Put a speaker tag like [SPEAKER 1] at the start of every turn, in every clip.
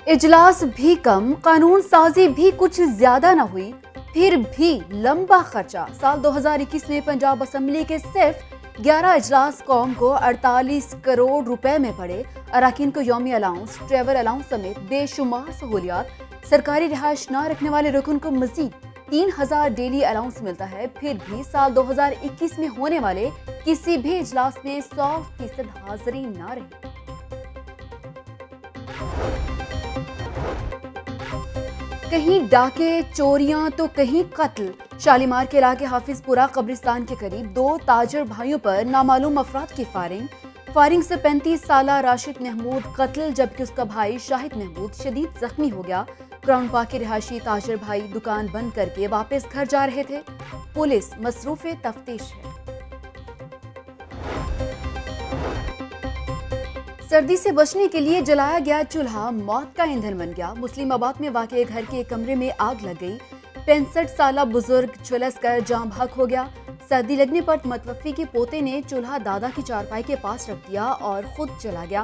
[SPEAKER 1] اجلاس بھی کم، قانون سازی بھی کچھ زیادہ نہ ہوئی، پھر بھی لمبا خرچہ۔ سال 2021 میں پنجاب اسمبلی کے صرف 11 اجلاس قوم کو 48 کروڑ روپے میں پڑے۔ اراکین کو یومی الاؤنس، ٹریول الاؤنس سمیت بے شمار سہولیات۔ سرکاری رہائش نہ رکھنے والے رکن کو مزید 3000 ڈیلی الاؤنس ملتا ہے، پھر بھی سال 2021 میں ہونے والے کسی بھی اجلاس میں 100% حاضری نہ رہی۔ کہیں ڈاکے، چوریاں تو کہیں قتل۔ شالیمار کے علاقے حافظ پورہ قبرستان کے قریب 2 تاجر بھائیوں پر نامعلوم افراد کی فائرنگ سے 35 سالہ راشد محمود قتل، جبکہ اس کا بھائی شاہد محمود شدید زخمی ہو گیا۔ کراؤن پارک کے رہائشی تاجر بھائی دکان بند کر کے واپس گھر جا رہے تھے۔ پولیس مصروف تفتیش ہے۔ سردی سے بچنے کے لیے جلایا گیا چولہا موت کا ایندھن بن گیا۔ مسلم آباد میں واقع گھر کے ایک کمرے میں آگ لگ گئی۔ 65 سالہ بزرگ جھلس کر جاں بحق ہو گیا۔ سردی لگنے پر متوفی کے پوتے نے چولہا دادا کی چارپائی کے پاس رکھ دیا اور خود چلا گیا۔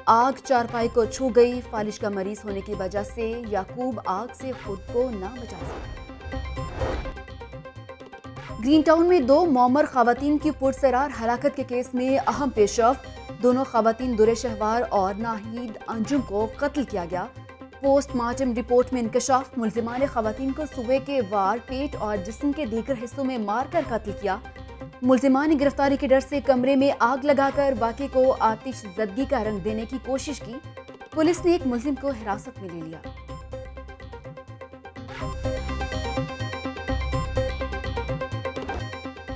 [SPEAKER 1] آگ چارپائی کو چھو گئی۔ فالج کا مریض ہونے کی وجہ سے یعقوب آگ سے خود کو نہ بچا سکا۔ گرین ٹاؤن میں 2 معمر خواتین کی پرسرار ہلاکت کے کیس میں اہم پیش رفت۔ دونوں خواتین درِ شہوار اور ناہید انجم کو قتل کیا گیا۔ پوسٹ مارٹم رپورٹ میں انکشاف، ملزمان نے خواتین کو صوبے کے وار، پیٹ اور جسم کے دیگر حصوں میں مار کر قتل کیا۔ ملزمان نے گرفتاری کے ڈر سے کمرے میں آگ لگا کر واقعے کو آتش زدگی کا رنگ دینے کی کوشش کی۔ پولیس نے ایک ملزم کو حراست میں لے لیا۔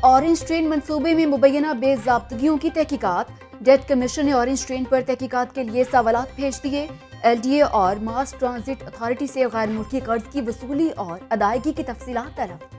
[SPEAKER 1] اورنج ٹرین منصوبے میں مبینہ بے ضابطگیوں کی تحقیقات۔ ڈیٹ کمیشن نے اورنج ٹرین پر تحقیقات کے لیے سوالات بھیج دیے۔ ایل ڈی اے اور ماس ٹرانزٹ اتھارٹی سے غیر ملکی قرض کی وصولی اور ادائیگی کی تفصیلات طلب۔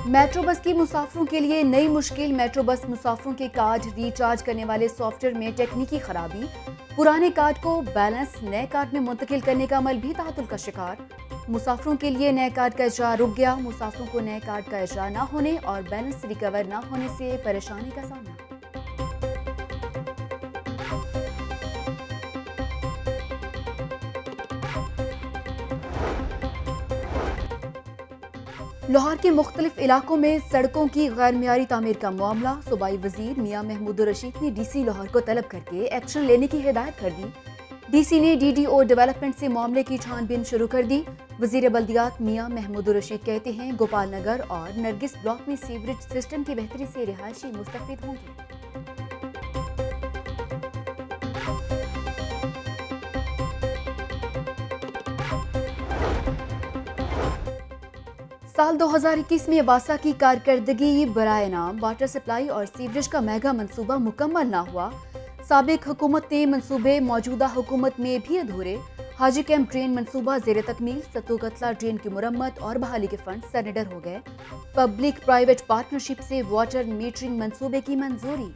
[SPEAKER 1] میٹرو بس کی مسافروں کے لیے نئی مشکل۔ میٹرو بس مسافروں کے کارڈ ریچارج کرنے والے سافٹ ویئر میں ٹیکنیکی خرابی۔ پرانے کارڈ کو بیلنس نئے کارڈ میں منتقل کرنے کا عمل بھی تعطل کا شکار۔ مسافروں کے لیے نئے کارڈ کا اجرا رک گیا۔ مسافروں کو نئے کارڈ کا اجرا نہ ہونے اور بیلنس ریکور نہ ہونے سے پریشانی کا سامنا۔ لاہور کے مختلف علاقوں میں سڑکوں کی غیر معیاری تعمیر کا معاملہ۔ صوبائی وزیر میاں محمود الرشید نے ڈی سی لاہور کو طلب کر کے ایکشن لینے کی ہدایت کر دی۔ ڈی سی نے ڈی ڈی او ڈیولپمنٹ سے معاملے کی چھان بین شروع کر دی۔ وزیر بلدیات میاں محمود الرشید کہتے ہیں گوپال نگر اور نرگس بلاک میں سیوریج سسٹم کی بہتری سے رہائشی مستفید ہوں گے۔ سال 2021 میں واسا کی کارکردگی برائے نام واٹر سپلائی اور سیوریج کا میگا منصوبہ مکمل نہ ہوا۔ سابق حکومت نے منصوبے موجودہ حکومت میں بھی ادھورے۔ حاجی کیمپ ڈرین منصوبہ زیر تکمیل۔ ستو کتلا ڈرین کی مرمت اور بحالی کے فنڈ سرنڈر ہو گئے۔ پبلک پرائیویٹ پارٹنرشپ سے واٹر میٹرنگ منصوبے کی منظوری۔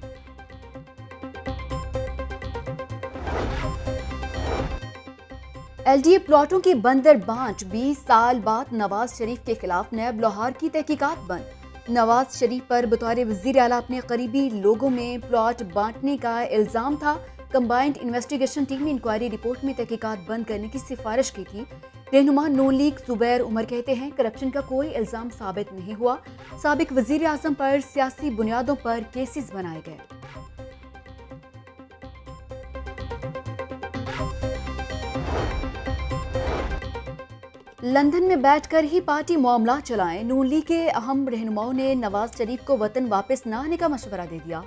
[SPEAKER 1] ایل ڈی اے پلاٹوں کی بندر بانٹ، 20 سال بعد نواز شریف کے خلاف نیب لاہور کی تحقیقات بند۔ نواز شریف پر بطور وزیر اعلیٰ اپنے قریبی لوگوں میں پلاٹ بانٹنے کا الزام تھا۔ کمبائنڈ انویسٹیگیشن ٹیم نے انکوائری رپورٹ میں تحقیقات بند کرنے کی سفارش کی تھی۔ رہنما نون لیگ زبیر عمر کہتے ہیں کرپشن کا کوئی الزام ثابت نہیں ہوا۔ سابق وزیر اعظم پر سیاسی بنیادوں پر کیسز بنائے گئے۔ لندن میں بیٹھ کر ہی پارٹی معاملات چلائیں۔ نون لیگ کے اہم رہنماؤں نے نواز شریف کو وطن واپس نہ آنے کا مشورہ دے دیا۔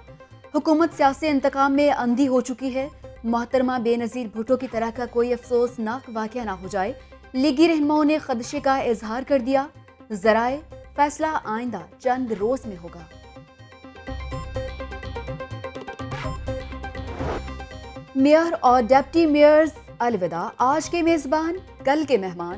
[SPEAKER 1] حکومت سیاسی انتقام میں اندھی ہو چکی ہے۔ محترمہ بے نظیر بھٹو کی طرح کا کوئی افسوسناک واقعہ نہ ہو جائے۔ لیگی رہنماؤں نے خدشے کا اظہار کر دیا۔ ذرائع: فیصلہ آئندہ چند روز میں ہوگا۔ میئر اور ڈپٹی میئرز الوداع۔ آج کے میزبان، کل کے مہمان۔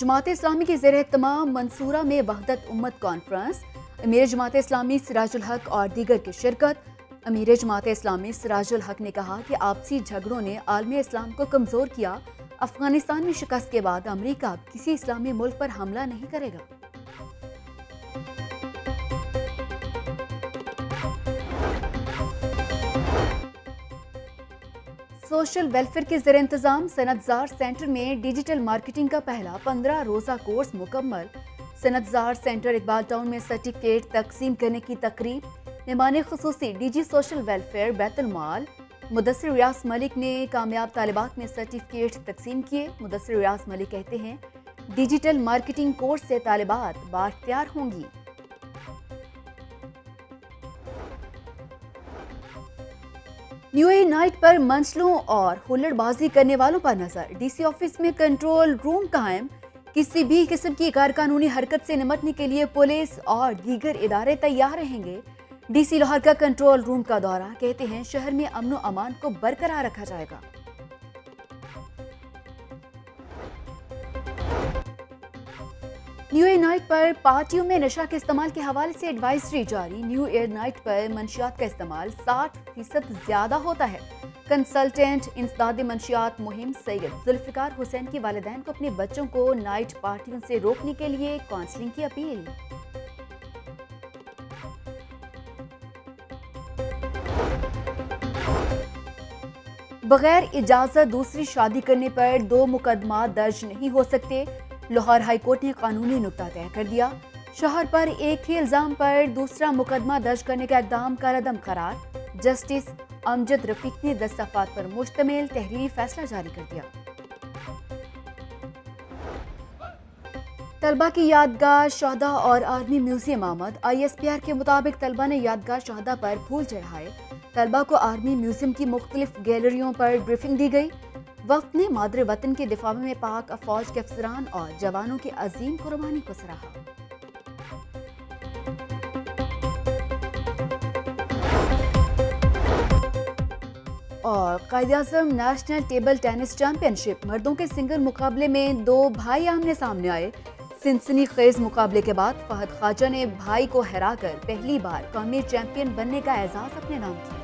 [SPEAKER 1] جماعت اسلامی کے زیر اہتمام منصورہ میں وحدت امت کانفرنس، امیر جماعت اسلامی سراج الحق اور دیگر کی شرکت۔ امیر جماعت اسلامی سراج الحق نے کہا کہ آپسی جھگڑوں نے عالم اسلام کو کمزور کیا۔ افغانستان میں شکست کے بعد امریکہ کسی اسلامی ملک پر حملہ نہیں کرے گا۔ سوشل ویلفیئر کے زیر انتظام صنعت زار سینٹر میں ڈیجیٹل مارکیٹنگ کا پہلا 15 روزہ کورس مکمل۔ صنعت زار سینٹر اقبال ٹاؤن میں سرٹیفکیٹ تقسیم کرنے کی تقریب۔ مہمان خصوصی ڈی جی سوشل ویلفیئر بیت المال مدثر ریاض ملک نے کامیاب طالبات میں سرٹیفکیٹ تقسیم کیے۔ مدثر ریاض ملک کہتے ہیں ڈیجیٹل مارکیٹنگ کورس سے طالبات بااختیار ہوں گی۔ نیو ایئر نائٹ پر منچلوں اور ہلڑ بازی کرنے والوں پر نظر۔ ڈی سی آفس میں کنٹرول روم قائم۔ کسی بھی قسم کی غیر قانونی حرکت سے نمٹنے کے لیے پولیس اور دیگر ادارے تیار رہیں گے۔ ڈی سی لاہور کا کنٹرول روم کا دورہ، کہتے ہیں شہر میں امن و امان کو برقرار رکھا جائے گا۔ نیو ایئر نائٹ پر پارٹیوں میں نشہ کے استعمال کے حوالے سے ایڈوائزری جاری۔ نیو ایئر نائٹ پر منشیات کا استعمال 60% زیادہ ہوتا ہے۔ کنسلٹنٹ انسداد منشیات مہم سید ذوالفقار حسین کی والدین کو اپنے بچوں کو نائٹ پارٹیوں سے روکنے کے لیے کونسلنگ کی اپیل۔ بغیر اجازت دوسری شادی کرنے پر 2 مقدمات درج نہیں ہو سکتے۔ لاہور ہائی کورٹ نے قانونی نکتہ طے کر دیا۔ شوہر پر ایک ہی الزام پر دوسرا مقدمہ درج کرنے کا اقدام کالعدم قرار۔ جسٹس امجد رفیق نے 10 صفحات پر مشتمل تحریری فیصلہ جاری کر دیا۔ طلبہ کی یادگار شہداء اور آرمی میوزیم آمد۔ آئی ایس پی آر کے مطابق طلبہ نے یادگار شہداء پر پھول چڑھائے۔ طلبہ کو آرمی میوزیم کی مختلف گیلریوں پر بریفنگ دی گئی۔ وفد نے مادر وطن کے دفاع میں پاک افواج کے افسران اور جوانوں کی عظیم قربانی کو سراہا۔ اور Quaid Azam national table tennis champion شپ مردوں کے سنگل مقابلے میں 2 بھائی آمنے سامنے آئے۔ سنسنی خیز مقابلے کے بعد فہد خواجہ نے بھائی کو ہرا کر پہلی بار قومی چیمپئن بننے کا اعزاز اپنے نام کیا۔